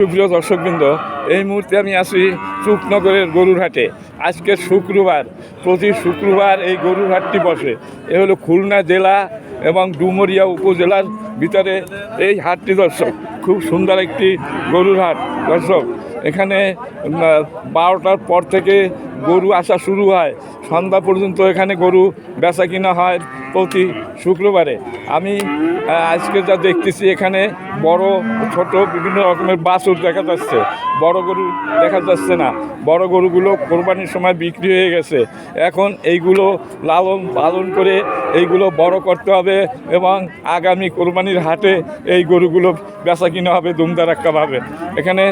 সুপ্রিয় দর্শকবৃন্দ, এই মুহূর্তে আমি আছি চুকনগরের গরুর হাটে। আজকে শুক্রবার, প্রতি শুক্রবার এই গরুর হাটটি বসে। এ হলো খুলনা জেলা এবং ডুমুরিয়া উপজেলার ভিতরে এই হাটটি। দর্শক, খুব সুন্দর একটি গরুর হাট। দর্শক, এখানে 12টার পর থেকে গরু আসা শুরু হয়, সন্ধ্যা পর্যন্ত এখানে গরু বেচা কিনা হয় প্রতি শুক্রবারে। আমি আজকে যা দেখতেছি, এখানে বড় ছোট বিভিন্ন রকমের বাছুর দেখা যাচ্ছে, বড় গরু দেখা যাচ্ছে না। বড় গরুগুলো কোরবানির সময় বিক্রি হয়ে গেছে। এখন এইগুলো লালন পালন করে এইগুলো বড় করতে হবে এবং আগামী কোরবানির হাটে এই গরুগুলো বেচা কিনা হবে ধুমধারাক্কাভাবে। এখানে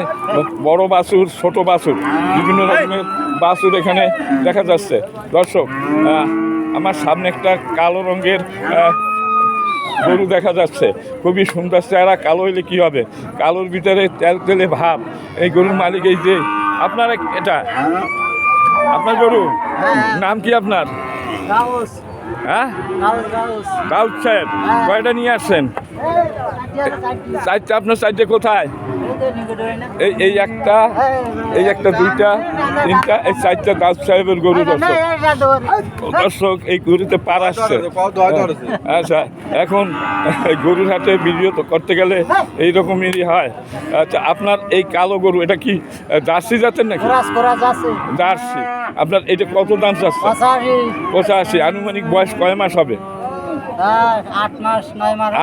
বড় বাছুর, ছোট বাছুর, বিভিন্ন রকমের বাছুর এখানে দেখা যাচ্ছে। দর্শক, আমার সামনে একটা কালো রঙের গরু দেখা যাচ্ছে, খুবই সুন্দর চেহারা। কালো হইলে কী হবে, কালোর ভিতরে তেল তেলে ভাব। এই গরুর মালিক এই যে আপনার, এটা আপনার গরু, নাম কি আপনার? হ্যাঁ, দাউদ সাহেব। কয়টা নিয়ে আসছেন? চারটে। আপনার চারটে কোথায়? এই একটা, এই একটা, দুইটা, তিনটা, এই চারটা দাউদ সাহেবের গরু। দর্শক, এই গরুতে পার আসছে। আচ্ছা, এখন গরুর হাটে ভিডিও তো করতে গেলে এইরকমই হয়। আচ্ছা, আপনার এই কালো গরু, এটা কি জার্সি জাতের নাকি? জার্সি। আপনার এটা কত দাম চাচ্ছে? 85। আনুমানিক বয়স কয় মাস হবে?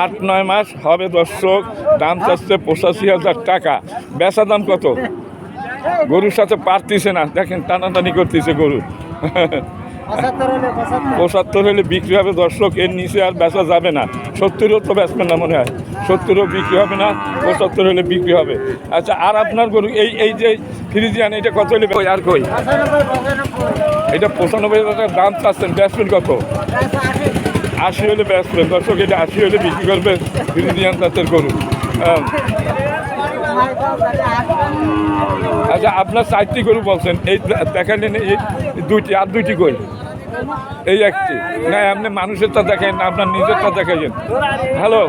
8-9 মাস হবে। দর্শক, দাম চাচ্ছে 85,000 টাকা। বেচা দাম কত? গরুর সাথে পারতিছে না, দেখেন টানাটানি করতেছে গরু। 75 হলে বিক্রি হবে। দর্শক, এর নিচে আর বেচা যাবে না। 70ও তো বেচবেন না মনে হয়, 70ও বিক্রি হবে না, 75 হলে বিক্রি হবে। আচ্ছা, আর আপনার গরু এই যে ফ্রিজিয়ান, এটা কত হলে? আর কই এটা 95,000 দাম চাচ্ছেন, বেচবেন কত? 80 হলে বেচবেন। দর্শক, এটা 80 হলে বিক্রি করবে ফ্রিজিয়ান জাতের গরু। আচ্ছা, আপনার 4টি গরু বলছেন, এই দেখালেন এই দুইটি, আর দুইটি কই? এই একটি না, আপনি মানুষেরটা দেখেন না, আপনার নিজেরটা দেখাইছেন। হ্যালো,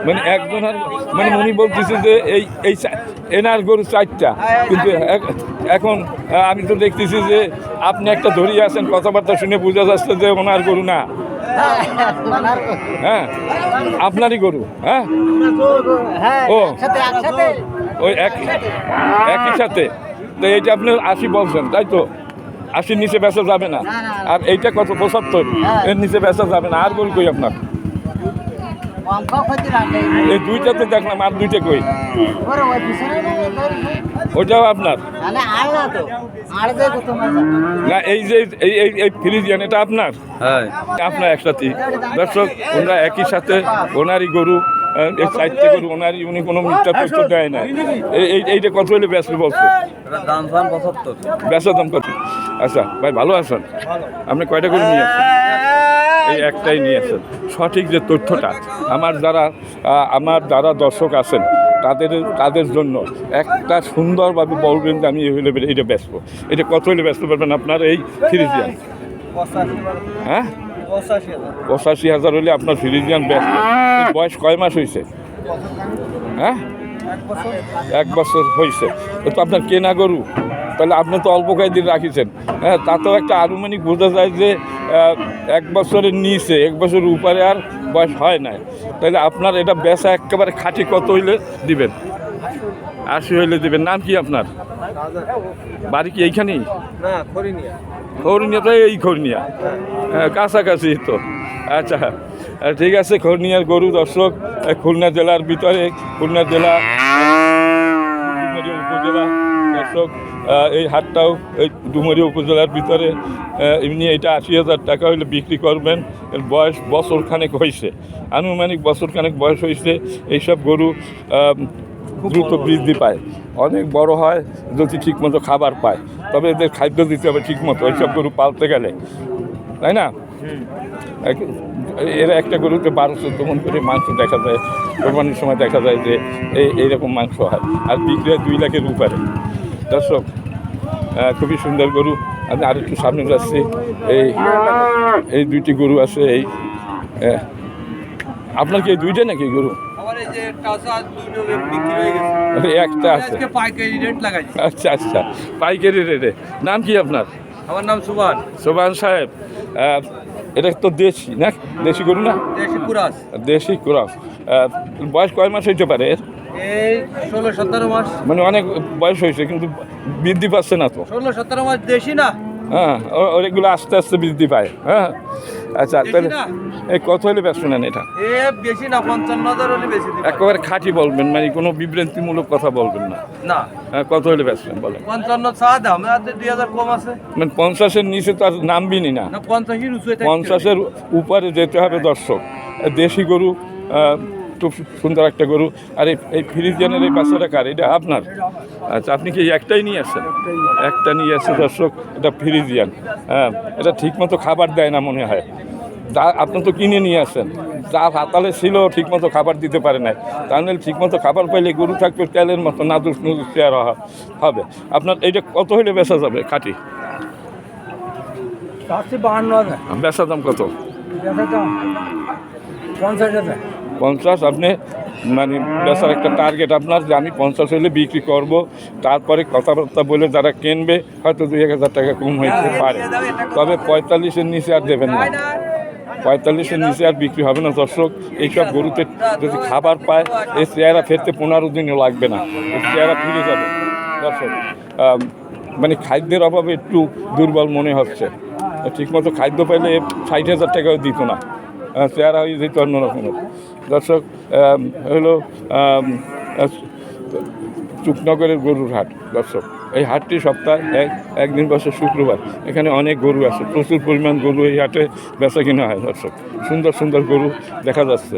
মানে একজন, মানে উনি বলতেছে যে এই এনার গরু 4টা, কিন্তু এখন আমি তো দেখতেছি যে আপনি একটা ধরিয়ে আছেন, কথাবার্তা শুনে বোঝা যাচ্ছে যে ওনার গরু না। হ্যাঁ, আপনারই গরু। হ্যাঁ, ও ওই একই সাথে। তো এইটা আপনি 80 বলছেন, তাই তো? 80 নিচে বেচা যাবে না। আর এইটা কত? 75। এর নিচে বেচা যাবে না। আর গরু কই আপনার? এই দুইটাতে দেখলাম, আর দুইটা কই? ওইটাও আপনার না? এই যে এই ফ্রিজিয়ান, এটা আপনার? হ্যাঁ, আপনার একসাথে। দর্শক, ওনারা একই সাথে, ওনারই গরু, এই 4টে গরু ওনারই। উনি কোনো মিথ্যা তথ্য দেয় না। এইটা কত হলে বেচবে বলছে? বেচার দাম কত? আচ্ছা ভাই, ভালো আছেন? আপনি কয়টা গরু নিয়ে আসছেন? এই একটাই নিয়ে আসেন। সঠিক যে তথ্যটা আমার যারা দর্শক আছেন তাদের জন্য একটা সুন্দরভাবে বলবেন যে আমি এইটা বেচবো। এটা কত হলে বেচতে পারবেন আপনার এই ফ্রিজিয়ান? হ্যাঁ, 85,000 হলে আপনার ফ্রিজিয়ান বেচবে। বয়স কয় মাস হয়েছে? হ্যাঁ, 1 বছর হয়েছে। তো আপনার কেনা গরু, তাহলে আপনি তো অল্প কয়েকদিন রাখিছেন। হ্যাঁ, তাতেও একটা আনুমানিক বোঝা যায় যে 1 বছরের নিচে, 1 বছরের উপরে আর বয়স হয় না। তাহলে আপনার এটা বেচা একেবারে খাঁটি কত হইলে দিবেন? 80 হইলে দিবেন। নাম কি আপনার? বাড়ি কি এইখানেই? খৌরনিয়া। তো এই খৌরনিয়া, কাছাকাছি তো। আচ্ছা, ঠিক আছে। খৌরনিয়ার গরু। দর্শক, খুলনা জেলার ভিতরে, খুলনা জেলা উপজেলা। দর্শক, এই হাটটাও এই ডুমুরিয়া উপজেলার ভিতরে। এমনি এটা 80,000 টাকা হলে বিক্রি করবেন। এর বয়স বছরখানেক হয়েছে, আনুমানিক বছরখানেক বয়স হয়েছে। এইসব গরু দ্রুত বৃদ্ধি পায়, অনেক বড় হয় যদি ঠিকমতো খাবার পায়। তবে এদের খাদ্য দিতে হবে ঠিকমতো এইসব গরু পালতে গেলে, তাই না? এরা একটা গরুতে 12-14 মণ করে মাংস দেখা যায়। কোরবানির সময় দেখা যায় যে এইরকম মাংস হয়, আর বিক্রি হয় 2 লাখের উপরে। দর্শক, খুবই সুন্দর গরু। আমি আরেকটু সামনে যাচ্ছি। এই 2টি গরু আছে। এই আপনার কি এই দুইটা নাকি গরু? আমার এই যে একটা আছে আর দুটো বিক্রি হয়ে গেছে। একটা আছে। আজকে পাইকারি রেট লাগাইছি। আচ্ছা আচ্ছা, পাইকারি রেটে। নাম কি আপনার? আমার নাম সুবান। সোবান সাহেব, এটা তো দেশি না, দেশি গরু না? দেশি কুরাস। দেশি ক্রস। বয়স কয় মাস হইতে পারে এর? এই 16-17 মাস। মানে অনেক বয়স হয়েছে কিন্তু বৃদ্ধি পাচ্ছে না তো। 16-17 মাস দেশি না। হ্যাঁ, ওইগুলো আস্তে আস্তে বৃদ্ধি পায়। হ্যাঁ, আচ্ছা তাহলে না? এই কত হলে ব্যস্ত নেন এটা? এ বেশি না, 55,000 হলে বেশি দিবে। একেবারে খাঁটি বলবেন, মানে কোনো বিভ্রান্তিমূলক কথা বলবেন না। না, হ্যাঁ, কত হলে ব্যস্ত বলেন? 55 চা দাম, আর 2000 কম আছে। মানে 50-এর নিচে তো আর নামবিনি না। না 50 এর উঁচুতে থাকতে হবে। 50-এর উপরে যেতে হবে দর্শক। দেশি গরু, খুব সুন্দর একটা গরু। আর এই ফ্রিজিয়ানের এই বাচ্চাটা কার? এটা আপনার? আচ্ছা, আপনি কি একটাই নিয়ে আসছেন? একটা নিয়ে আসছে দর্শক, এটা ফ্রিজিয়ান। হ্যাঁ, এটা ঠিকমতো খাবার দেয় না মনে হয়। যা আপনি তো কিনে নিয়ে আসছেন, যা হাতালে ছিল ঠিকমতো খাবার দিতে পারে না। তাহলে ঠিকমতো খাবার পাইলে গরু থাকবে তেলের মতো নাদুস নুদুস চেয়ার হবে। আপনার এইটা কত হইলে বেচা যাবে খাঁটি? 52,000। বেচা দাম কত? বেচা দাম 50,000। 50? আপনি মানে বেচার একটা টার্গেট আপনার যে আমি 50 হলে বিক্রি করব, তারপরে কথাবার্তা বলে যারা কিনবে হয়তো 2-1,000 টাকা কম হইতে পারে, তবে 45-এর নিচে আর দেবেন না। 45-এর নিচে আর বিক্রি হবে না দর্শক। এইসব গরুতে যদি খাবার পায় এই চেহারা ফেরতে 15 দিনও লাগবে না, এই চেহারা ফিরে যাবে দর্শক। মানে খাদ্যের অভাবে একটু দুর্বল মনে হচ্ছে। ঠিকমতো খাদ্য পাইলে 60,000 টাকাও দিত না, চেহারা হয়ে যেত অন্যরকমের দর্শক। হলো চুকনগরের গরুর হাট দর্শক। এই হাটটি সপ্তাহে একদিন বসে শুক্রবার। এখানে অনেক গরু আছে, প্রচুর পরিমাণ গরু এই হাটে বেচা কিনা হয় দর্শক। সুন্দর সুন্দর গরু দেখা যাচ্ছে।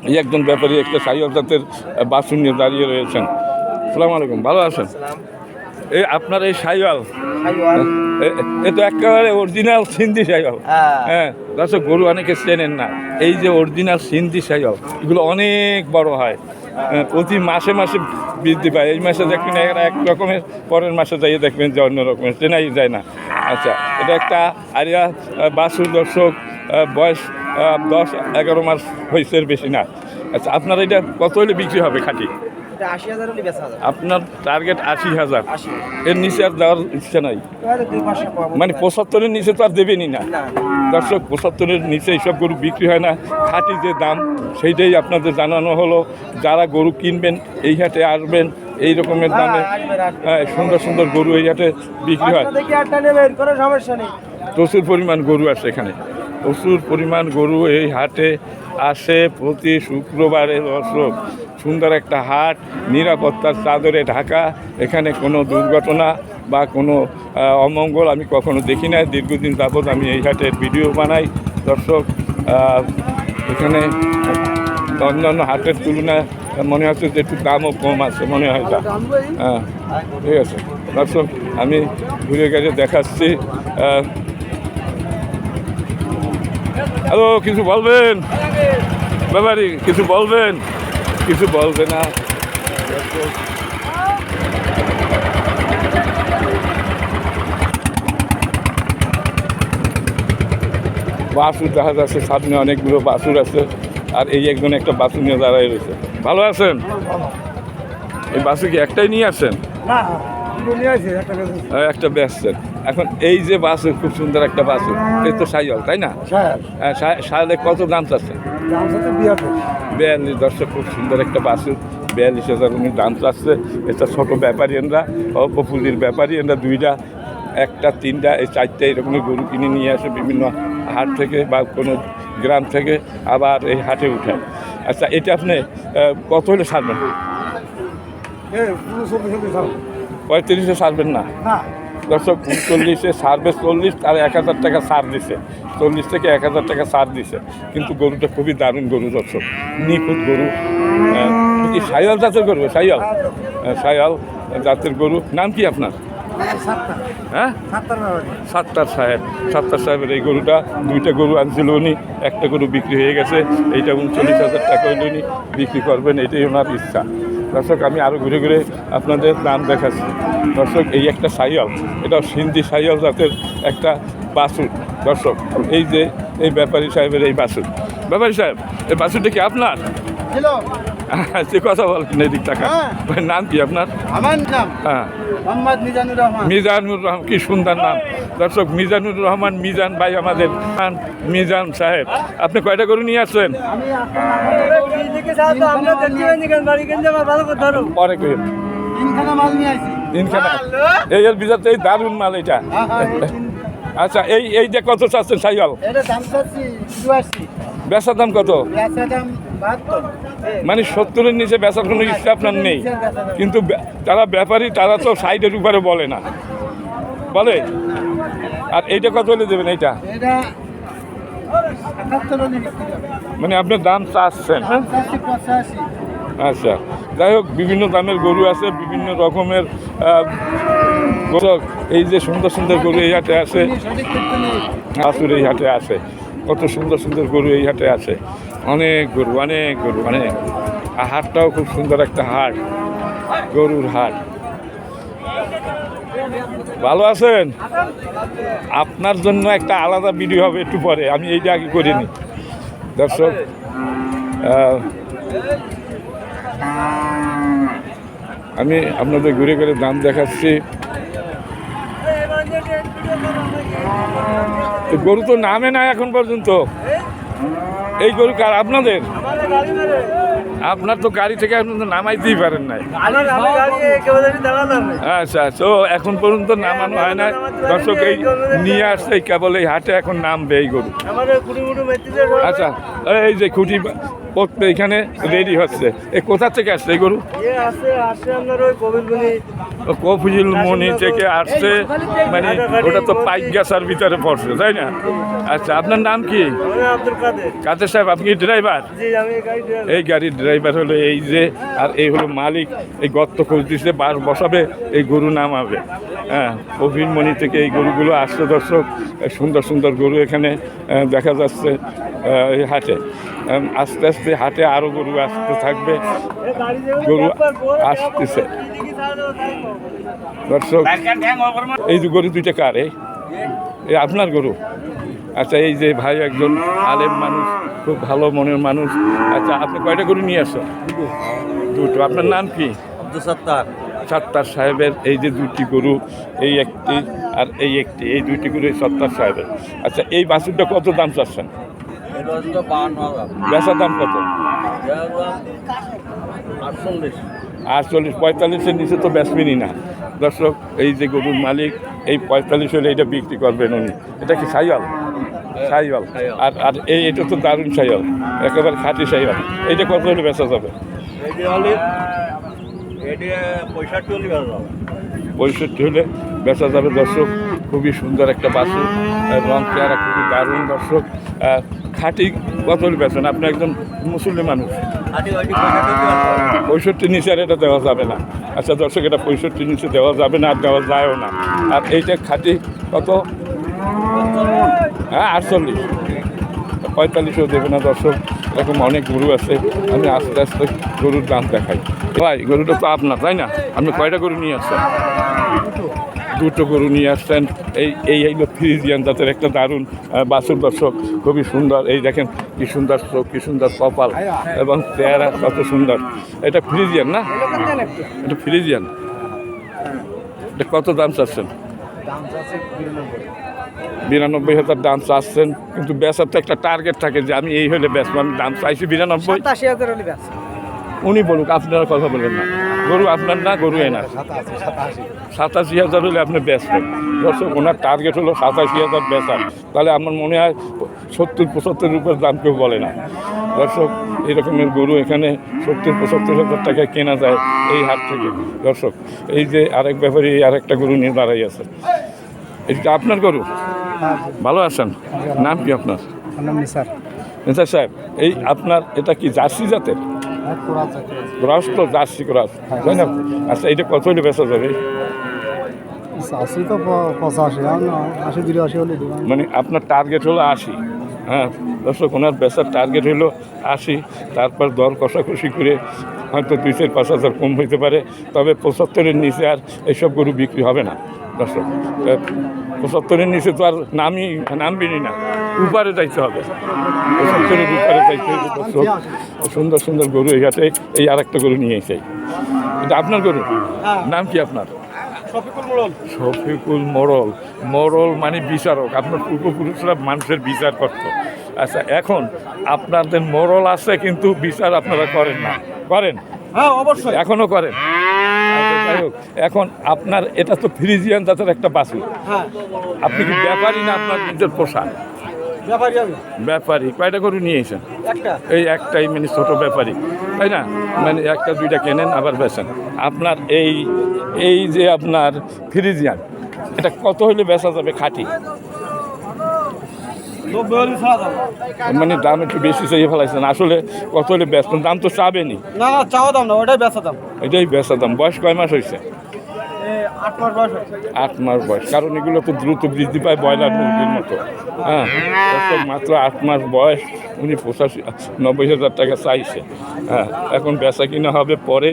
এই একজন ব্যাপারী একটা সাইয়াল জাতের বাছুর নিয়ে দাঁড়িয়ে রয়েছেন। আসসালামু আলাইকুম, ভালো আছেন? এই আপনার এই সাইয়াল, এ তো একেবারে অরিজিনাল সিন্ধি সাইয়াল। হ্যাঁ দর্শক, গরু অনেকে চেনেন না। এই যে অরিজিনাল সিন্ধি সাইয়াল, এগুলো অনেক বড় হয়, প্রতি মাসে মাসে বৃদ্ধি পায়। এই মাসে দেখবেন এক রকমের, পরের মাসে যাইয়ে দেখবেন যে অন্য রকমের, চেনাই যায় না। আচ্ছা, এটা একটা আরিয়া বাছুর দর্শক, বয়স 10-11 মাস হয়েছে, বেশি না। আচ্ছা, আপনার এটা কত হলে বিক্রি হবে খাঁটি? 80,000 হলে বেচা যাবে। আপনার টার্গেট 80,000, এর নিচে আর দেওয়ার ইচ্ছা নাই? মানে 75-এর নিচে তো আর দেবেনই না দর্শক। 75-এর নিচে এইসব গরু বিক্রি হয় না। খাঁটি যে দাম সেইটাই আপনাদের জানানো হলো। যারা গরু কিনবেন এই হাটে আসবেন, এই রকমের দামে সুন্দর সুন্দর গরু এই হাটে বিক্রি হয়। প্রচুর পরিমাণ গরু আসে এখানে, প্রচুর পরিমাণ গরু এই হাটে আসে প্রতি শুক্রবারে দর্শক। সুন্দর একটা হাট, নিরাপত্তার চাদরে ঢাকা। এখানে কোনো দুর্ঘটনা বা কোনো অমঙ্গল আমি কখনো দেখি না। দীর্ঘদিন যাবৎ আমি এই হাটের ভিডিও বানাই দর্শক। এখানে অন্যান্য হাটের তুলনায় মনে হচ্ছে যে একটু দামও কম আছে মনে হয়। হ্যাঁ, ঠিক আছে দর্শক, আমি ঘুরে গেছে দেখাচ্ছি। হ্যালো, কিছু বলবেন ব্যাপারী? কিছু বলবেন? কিছু বলবে না। বাছুর দেখা যাচ্ছে, সামনে অনেকগুলো বাছুর আছে। আর এই একজন একটা বাছুর নিয়ে দাঁড়াই রয়েছে। ভালো আছেন? এই বাছুর কি একটাই নিয়ে আসছেন? একটা বেচছেন। এখন এই যে বাছুর, খুব সুন্দর একটা বাছুর, এই তো সাইয়াল তাই না? সাইয়ালে কত দাম চাচ্ছেন? 42। দর্শক, খুব সুন্দর একটা বাছুর, 42,000 উনি দাম চাচ্ছে। এটা ছোট ব্যাপারী, এনরা অল্প পুঁজির ব্যাপারী, এনরা 2টা, 1টা, 3টা, এই 4টা এরকমের গরু কিনে নিয়ে আসে বিভিন্ন হাট থেকে বা কোনো গ্রাম থেকে, আবার এই হাটে উঠায়। আচ্ছা, এটা আপনি কত হলে ছাড়বেন? 35-এ ছাড়বেন না দর্শক? 39-এ ছাড়বে, 40, আর 1,000 টাকা ছাড় দিছে। 40 থেকে 1,000 টাকা ছাড় দিছে। কিন্তু গরুটা খুবই দারুণ গরু দর্শক, নিখুঁত গরু। কি সাইয়াল জাতের গরু? সাইয়াল, সাইয়াল জাতের গরু। নাম কি আপনার? হ্যাঁ, সাত্তার সাহেব। সাত্তার সাহেবের এই গরুটা, 2টা গরু আনছিল উনি, একটা গরু বিক্রি হয়ে গেছে। এইটা 39,000 টাকা হইলে উনি বিক্রি করবেন, এটাই ওনার ইচ্ছা দর্শক। আমি আরও ঘুরে ঘুরে আপনাদের দাম দেখাচ্ছি দর্শক। এই একটা সাইয়াল, এটা সিন্ধি সাইয়াল জাতের একটা বাছুর দর্শক, এই যে এই ব্যাপারী সাহেবের এই বাছুর। ব্যাপারী সাহেব, এই বাছুরটা কি আপনার? ছিল সে কথা বলেন এদিক টাকা। হ্যাঁ। নাম কি আপনার? আমার নাম হ্যাঁ, মোহাম্মদ মিজানুর রহমান। মিজানুর রহমান, কি সুন্দর নাম দর্শক। মিজানুর রহমান, মিজান ভাই আমাদের। মিজান সাহেব, আপনি কয়টা গরু নিয়ে আসছেন? পরে কইেন। তিনখানা মাল নিয়ে আসি। তিনখানা, এই এর ভিতরে এই দারুণ মাল এটা। আচ্ছা, এই যে কত চাচ্ছেন সাইয়াল? এটা দাম চাচ্ছি 82। বেচার দাম কত? বেচা দাম 72। মানে 70-এর নিচে বেচার কোনো ইচ্ছা আপনার নেই, কিন্তু যারা ব্যাপারী তারা তো সাইডের উপরে বলে না, বলে। আর এইটা কত হলে দেবেন? এইটা এটা 77 হলে বিক্রি হবে। মানে আপনার দাম চাচ্ছেন? দাম চাচ্ছি 85। আচ্ছা, যাই হোক, বিভিন্ন দামের গরু আছে, বিভিন্ন রকমের গরু। এই যে সুন্দর সুন্দর গরু এই হাটে আছে, সঠিক তথ্য নেই। আসুর এই হাটে আছে, কত সুন্দর সুন্দর গরু এই হাটে আছে, অনেক গরু, অনেক গরু, অনেক। আর হাটটাও খুব সুন্দর একটা হাট, গরুর হাট। ভালো আছেন? আপনার জন্য একটা আলাদা ভিডিও হবে একটু পরে, আমি এইটা আগে করিনি দর্শক। আমি আপনাদের ঘুরে ঘুরে দাম দেখাচ্ছি। তো গরু তো নামে না এখন পর্যন্ত। এই গরু কার? আপনাদের? আপনার তো গাড়ি থেকে এখন তো নামাইতেই পারেন নাই। আচ্ছা, তো এখন পর্যন্ত নামানো হয় না দর্শক। এই নিয়ে আসছে কেবল এই হাটে এখন নামবে এই গরু। আচ্ছা, এই যে খুঁটি পড়তে এখানে রেডি হচ্ছে, এই কোথা থেকে আসছে এই গরু? কফিল মনি থেকে আসছে, মানে ওটা তো পাইক গ্যাসার ভিতরে পড়ছে, তাই না? আচ্ছা, আপনার নাম কি? কাদের সাহেব, আপনি ড্রাইভার? এই গাড়ির ড্রাইভার হলো এই যে, আর এই হলো মালিক। এই গর্ত খোঁজ দিচ্ছে, বাস বসাবে, এই গরু নামাবে। হ্যাঁ, কফিল মনি থেকে এই গরুগুলো আসছে দর্শক। সুন্দর সুন্দর গরু এখানে দেখা যাচ্ছে এই হাটে। আস্তে আস্তে হাটে আরও গরু আসতে থাকবে, গরু আসতেছে দর্শক। এই যে গরু দুইটা কার? এই আপনার গরু? আচ্ছা, এই যে ভাই একজন আলেম মানুষ, খুব ভালো মনের মানুষ। আচ্ছা, আপনি কয়টা গরু নিয়ে আসছেন? দুটো। আপনার নাম কি? সত্তার সাহেবের এই যে দুটি গরু, এই একটি আর এই একটি, এই দুইটি গরু এই সত্তার সাহেবের। আচ্ছা, এই বাছুরটা কত দাম চাচ্ছেন? বেচার দাম কত? 48। 45-এর নিচে তো বেচবেনই না দর্শক। এই যে গরুর মালিক, এই 45 হলে এটা বিক্রি করবেন উনি। এটা কি সাইয়াল? সাইয়াল। আর আর এটা তো দারুণ সাইয়াল, একেবারে খাঁটি সাইয়াল। এইটা কত হলে বেচা যাবে? 65 হলে বেচা যাবে দর্শক। খুবই সুন্দর একটা বাছুর, রং চেহারা খুবই দারুণ দর্শক। খাঁটি কত হলে বেচেন? আপনি একজন মুসলিম মানুষ। 65 নিচে আর এটা দেওয়া যাবে না। আচ্ছা দর্শক, এটা 65 নিচে দেওয়া যাবে না, আর দেওয়া যায়ও না। আর এইটা খাঁটি কত? হ্যাঁ, 48। 45-ও দেবে না দর্শক। এরকম অনেক গরু আছে, আমি আস্তে আস্তে গরুর দাম দেখাই। ভাই, গরুটা তো আপনার, তাই না? আপনি কয়টা গরু নিয়ে আসছেন? দুটো গরু নিয়ে আসছেন। এইগুলো ফ্রিজিয়ান জাতের একটা দারুণ বাছুর দর্শক, খুবই সুন্দর। এই দেখেন কি সুন্দর চোখ, কি সুন্দর কপাল, এবং চেহারা কত সুন্দর। এটা ফ্রিজিয়ান না? এটা ফ্রিজিয়ান। এটা কত দাম চাচ্ছেন? 92,000 দাম চাচ্ছেন, কিন্তু বেচার তো একটা টার্গেট থাকে যে আমি এই হলে বেচবো। আমি দাম চাইছি 92। 87,000 হলে বেচা। উনি বলুক, আপনারা কথা বলেন না। গরু আপনার না, গরু এনার। 87,000 হলে আপনি বেচবেন দর্শক। ওনার টার্গেট হলো 87,000 বেচার। তাহলে আমার মনে হয় 70-75 উপর দাম কেউ বলে না দর্শক। এই রকমের গরু এখানে 70-75,000 টাকায় কেনা যায় এই হাট থেকে দর্শক। এই যে আরেক ব্যাপারে আরেকটা গরু নিয়ে দাঁড়াই আছে, এটা আপনার গরু? ভালো আছেন? নাম কি আপনার? নিসার সাহেব, এই আপনার এটা কি জার্সি জাতের? ক্রস তো, জার্সি ক্রস, তাই না? আচ্ছা, এটা কত হলে বেচা যাবে? 85 হলে মানে আপনার টার্গেট হলো 80। হ্যাঁ দর্শক, ওনার বেচার টার্গেট হলো 80। তারপর দর কষাকষি করে হয়তো 2-5 হাজার কম হইতে পারে, তবে 75-এর নিচে আর এইসব গরু বিক্রি হবে না দর্শক 75-এর নিচে তো আর নামবিনি না, উপরে যাইতে হবে, 75-এর উপরে যাইতে হবে দর্শক। সুন্দর সুন্দর গরু এই ঘাটে। এই আর একটা গরু নিয়ে এসে, এটা আপনার গরু? নাম কি আপনার? শফিকুল মোড়ল। মোড়ল মানে বিচারক, আপনার পূর্বপুরুষরা মানুষের বিচার করতো। আচ্ছা, এখন আপনাদের মোড়ল আছে কিন্তু বিচার আপনারা করেন না? করেন? হ্যাঁ অবশ্যই এখনো করেন? আচ্ছা, যাই হোক, এখন আপনার এটা তো ফ্রিজিয়ান জাতের একটা বাছুর, হ্যাঁ আপনি কি ব্যাপারী না আপনার নিজের পোষা? ব্যাপারী আমি ব্যাপারী। কয়টা গরু নিয়ে এসেছেন? একটা এই একটাই, মানে ছোট ব্যাপারী, তাই না? মানে একটা দুইটা কেনেন আবার বেচেন। আপনার এই যে আপনার ফ্রিজিয়ান, এটা কত হলে বেচা যাবে খাঁটি? 90 হলে ছাড়া যাবে। মানে দাম একটু বেশি চাইয়ে ফেলাইছেন, আসলে কত হলে বেচতেন? দাম তো চাবেনি। না না চাওয়া দাম না, ওটাই বেচা দাম। এটাই বেচা দাম। বয়স কয় মাস হয়েছে? 8 মাস বয়স হয়েছে। 8 মাস বয়স, কারণ এগুলো তো দ্রুত বৃদ্ধি পায় ব্রয়লার মুরগির মতো। হ্যাঁ, দর্শক, মাত্র 8 মাস বয়স, উনি 85-90 হাজার টাকা চাইছে। হ্যাঁ, এখন বেচা কিনা হবে পরে।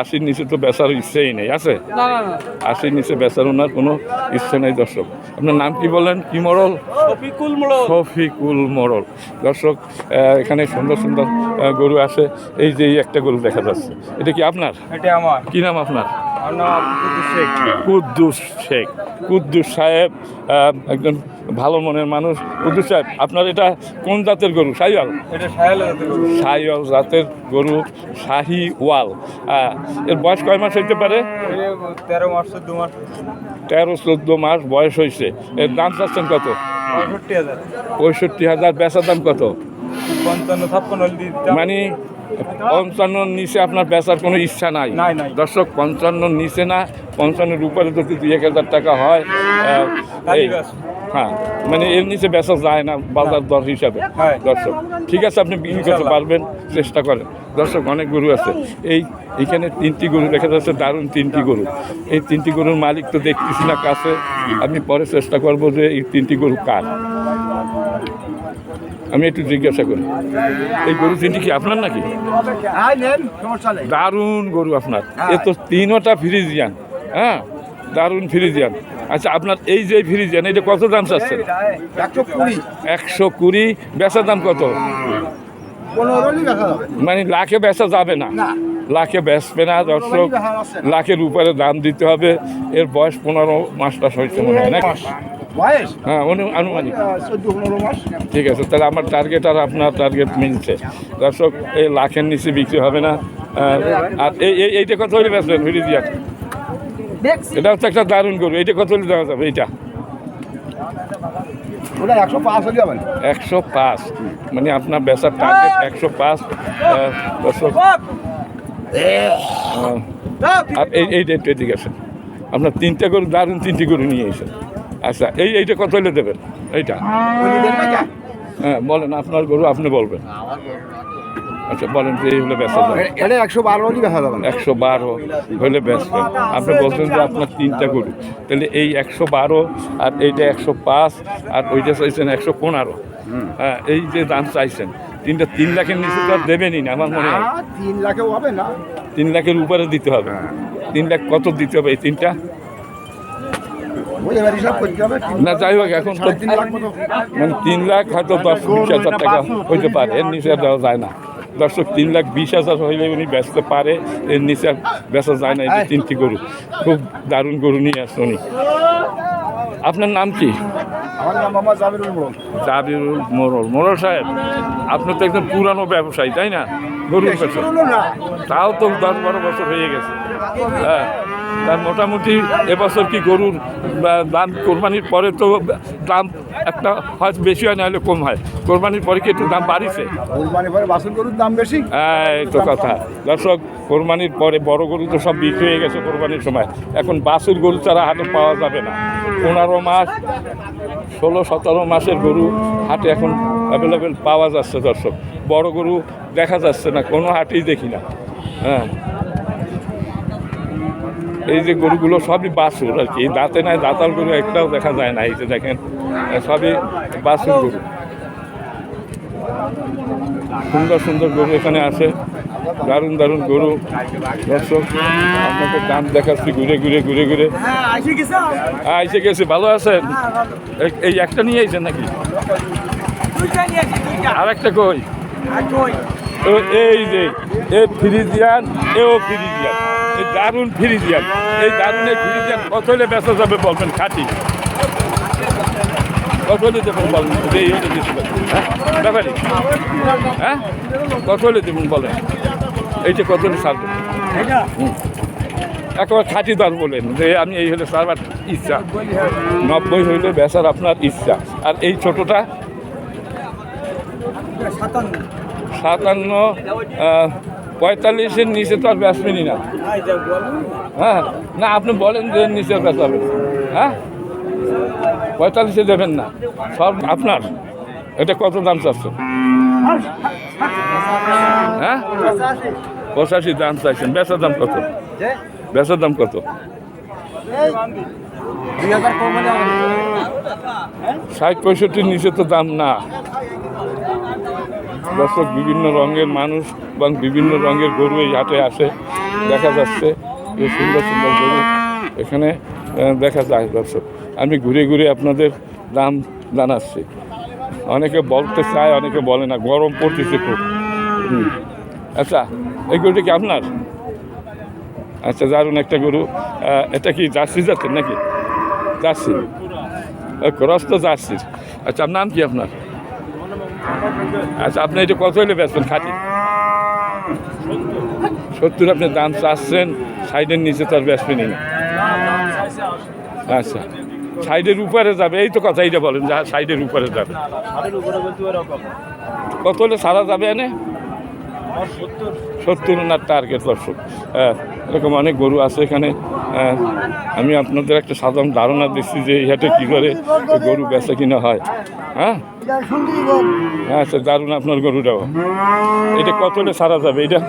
80-র নিচে তো বেচার ইচ্ছেই নেই, আছে? না না না 80-র নিচে বেচার ওনার কোনো ইচ্ছে নেই। দর্শক, আপনার নাম কি বলেন? কি মোড়ল? শফিকুল মোড়ল। শফিকুল মোড়ল। দর্শক, এখানে সুন্দর সুন্দর গরু আছে। এই যে এই একটা গরু দেখা যাচ্ছে, এটা কি আপনার? এটা আমার। কি নাম আপনার? আমার নাম কুদ্দুস শেখ। কুদ্দুস শেখ। কুদ্দুস সাহেব একজন ভালো মনের মানুষ। কুদ্দুস সাহেব, আপনার এটা কোন জাতের গরু? শাহিওয়াল? এটা শায়ালের জাতের গরু। শাহিওয়াল জাতের গরু, শাহিওয়াল। এর বয়স কয় মাস হইতে পারে? 13 মাস 14 মাস 13-14 মাস বয়স হয়েছে। এর দাম চাচ্ছেন কত? 65,000। 65,000। বেচার দাম কত? 55-56 হলে দিয়ে দিতাম। মানে 55-র নিচে আপনার বেচার কোনো ইচ্ছা নাই? নাই, নাই। দর্শক, 55-র নিচে না, 55-এর উপরে যদি 2-1 হাজার টাকা হয়, এই, হ্যাঁ, মানে এর নিচে বেচা যায় না বাজার দর হিসাবে। হ্যাঁ। দর্শক, ঠিক আছে, আপনি বিক্রি করতে ইনশাআল্লাহ। পারবেন, চেষ্টা করেন। দর্শক, অনেক গরু আছে। এইখানে 3টি গরু দেখা যাচ্ছে, দারুণ 3টি গরু। এই 3টি গরুর মালিক তো দেখতেছি না কাছে, আমি পরে চেষ্টা করব যে এই 3টি গরু কার। আমি একটু জিজ্ঞাসা করি, এই গরু 3টি কি আপনার নাকি? হ্যাঁ নেন, সমস্যা নেই। দারুণ গরু আপনার। এ তো 3টা ফ্রিজিয়ান। হ্যাঁ, দারুণ ফ্রিজিয়ান। আচ্ছা, আপনার এই যে ফ্রিজিয়ান, এটা কত দাম চাচ্ছেন? 120। 120। বেচার দাম কত? 15 হলেই দেখা যাবে। মানে লাখে বেচা যাবে না? না। লাখে বেচবে না দর্শক, লাখের উপরে দাম দিতে হবে। এর বয়স 15 মাসটা হয়েছে মনে হয় না? বয়স হ্যাঁ, আনুমানিক। 14-15 মাস। ঠিক আছে, তাহলে আমার টার্গেট আর আপনার টার্গেট মিলছে। দর্শক, এই লাখের নিচে বিক্রি হবে না। আর এইটা কত হলে বেচবেন ফ্রিজিয়ান? এটা হচ্ছে একটা দারুণ গরু। এইটা কত হলে দেওয়া যাবে? এইটা ওটা 105 হলে হবে না। 105। মানে আপনার বেচার টার্গেট 105। দর্শক, আর এইটা ঠিক আছে। আপনার 3টা গরু, দারুণ 3টি গরু নিয়ে এসেছেন। আচ্ছা, এইটা কত হলে দেবেন? এইটা হ্যাঁ, বলেন, আপনার গরু আপনি বলবেন। আচ্ছা, বলেন যে এই হলে বেচা যাবে। এটা 112 হলেই দেখা যাবে না। 112 হলে বেচবেন। আপনি বলছেন যে আপনার 3টা গরু, তাহলে এই 112 আর এইটা 105 আর ওইটা চাইছেন 115। হ্যাঁ, এই যে দাম চাইছেন, 3 লাখের নিচে তো আর দেবেনই না আমার মনে হয়। 3 লাখেও হবে না। 3 লাখের উপরে দিতে হবে। 3 লাখ কত দিতে হবে এই 3টা? ওই এবার হিসাব করতে হবে। না, যাই হোক, এখন তো 3 লাখ মতো। মানে 3 লাখ হয়তো 10-20 হাজার টাকা হইতে পারে, এর নিচে আর দেওয়া যায় না। দর্শক, 3,20,000 হইলে উনি বেচতে পারে, এর নিচে আর বেচা যায় না। এই যে 3টি গরু, খুব দারুণ গরু নিয়ে আসছে উনি। আপনার নাম কি? আমার নাম মোহাম্মদ জাবিরুল মোড়ল। জাবিরুল মোড়ল। মোড়ল সাহেব, আপনি তো একদম পুরানো ব্যবসায়ী, তাই না? গরুর ব্যবসা। তাও তো 10-12 বছর হয়ে গেছে। হ্যাঁ, তার মোটামুটি এবছর কি গরুর দাম কোরবানির পরে তো দাম একটা হয়তো বেশি হয়, না হলে কম হয়। কোরবানির পরে কি একটু দাম বাড়িছে? কোরবানির পরে বাছুর গরুর দাম বেশি। এই তো কথা। দর্শক, কোরবানির পরে বড় গরু তো সব বিক্রি হয়ে গেছে কোরবানির সময়। এখন বাছুর গরু ছাড়া হাটে পাওয়া যাবে না। 15 মাস, 16-17 মাসের গরু হাটে এখন অ্যাভেলেবেল পাওয়া যাচ্ছে। দর্শক, বড় গরু দেখা যাচ্ছে না, কোনো হাটেই দেখি না। হ্যাঁ, এই যে গরুগুলো সবই বাছুর আর কি, দাঁতে নাই, দাঁতাল গরু একটাও দেখা যায় না। এই যে দেখেন, সবই বাছুর গরু। সুন্দর সুন্দর গরু এখানে আছে। দারুণ দারুণ গরু দর্শক আপনাকে দাম দেখাচ্ছি ঘুরে ঘুরে ঘুরে ঘুরে এসে গেছে। ভালো আছেন? এই একটা নিয়ে আইছেন নাকি? আর একটা কই? তো এই যে এ ফ্রিজিয়ান, এও ফ্রিজিয়ান, এই দারুণ ফ্রিজিয়ান, এই দারুণ এই ফ্রিজিয়ান কত হলে বেচা যাবে বলবেন? খাঁটি কত হলে দেবেন বলবেন? এই হলে দিতে পারেন, হ্যাঁ ব্যাপারে, হ্যাঁ কত হলে দেবেন বলেন? এইটা কত হলে ছাড়বেন? একেবারে খাঁটি দর বলেন যে আমি এই হলে সারবার ইচ্ছা। 90 হইলে বেচার আপনার ইচ্ছা। আর এই ছোটোটা 57, 45-এর নিচে তো আর বেচবেনই না। হ্যাঁ না, আপনি বলেন যে নিচে বেচাবেন, হ্যাঁ 45-এ দেবেন না, সব আপনার। এটা কত দাম চাচ্ছেন? হ্যাঁ 85 দাম চাইছেন। বেচার দাম কত? বেচার দাম কত? 60-65-র নিচে তো দাম না। দর্শক বিভিন্ন রঙের মানুষ এবং বিভিন্ন রঙের গরু এই হাটে আসে, দেখা যাচ্ছে যে সুন্দর সুন্দর গরু এখানে দেখা যায়। দর্শক আমি ঘুরে ঘুরে আপনাদের দাম জানাচ্ছি। অনেকে বলতে চায়, অনেকে বলে না, গরম পড়তেছে খুব। আচ্ছা, এই গরুটা কি আপনার? আচ্ছা, দারুণ একটা গরু। এটা কি জার্সি জাতের নাকি? জার্সি, ক্রস তো জার্সির। আচ্ছা, আপনার নাম কি আপনার? আচ্ছা, আপনি এটা কত হলে বেচবেন খাঁটি? 70 আপনি দাম চাচ্ছেন, সাইডের নিচে তো আর বেচবেনই না। আচ্ছা, সাইডের উপরে যাবে, এই তো কথা। এইটা বলেন যা সাইডের উপরে যাবে। কত হলে সারা যাবে এনে? 70 ওনার টার্গেট। দর্শক এরকম অনেক গরু আছে এখানে। আমি আপনাদের একটা সাধারণ ধারণা দিচ্ছি যে এই হাটে কী করে গরু বেচা কিনা হয়। হ্যাঁ আচ্ছা, দারুণ আপনার গরুটাও। এটা কত হলে সারা যাবে? এটা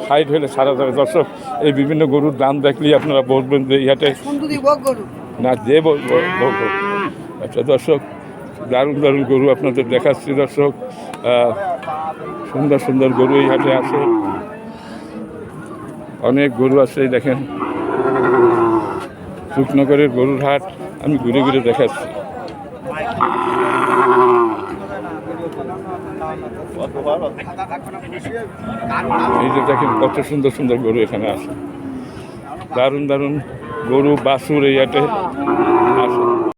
60 হলে সারা যাবে। দর্শক এই বিভিন্ন গরুর দাম দেখলেই আপনারা বলবেন যে এই হাটে না, যে বলবো। আচ্ছা দর্শক, দারুণ দারুণ গরু আপনাদের দেখাচ্ছি। দর্শক সুন্দর সুন্দর গরু এই হাটে আছে, অনেক গরু আছে। দেখেন শুকনগরের গরুর হাট আমি ঘুরে ঘুরে দেখাচ্ছি। এই যে দেখেন কত সুন্দর সুন্দর গরু এখানে আছে, দারুণ দারুণ গরু বাছুর এই হাটে আছে।